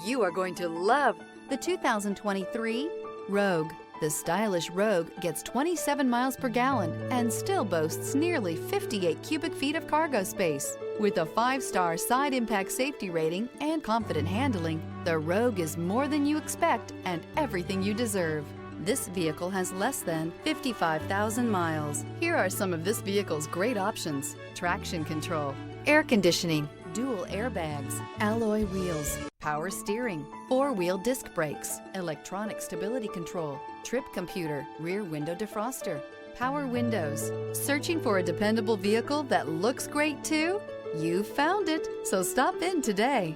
You are going to love the 2023 Rogue. The stylish Rogue gets 27 miles per gallon and still boasts nearly 58 cubic feet of cargo space. With a 5-star side impact safety rating and confident handling, the Rogue is more than you expect and everything you deserve. This vehicle has less than 55,000 miles. Here are some of this vehicle's great options: traction control, air conditioning, dual airbags, alloy wheels, power steering, 4-wheel disc brakes, electronic stability control, trip computer, rear window defroster, power windows. Searching for a dependable vehicle that looks great too? You found it, so stop in today.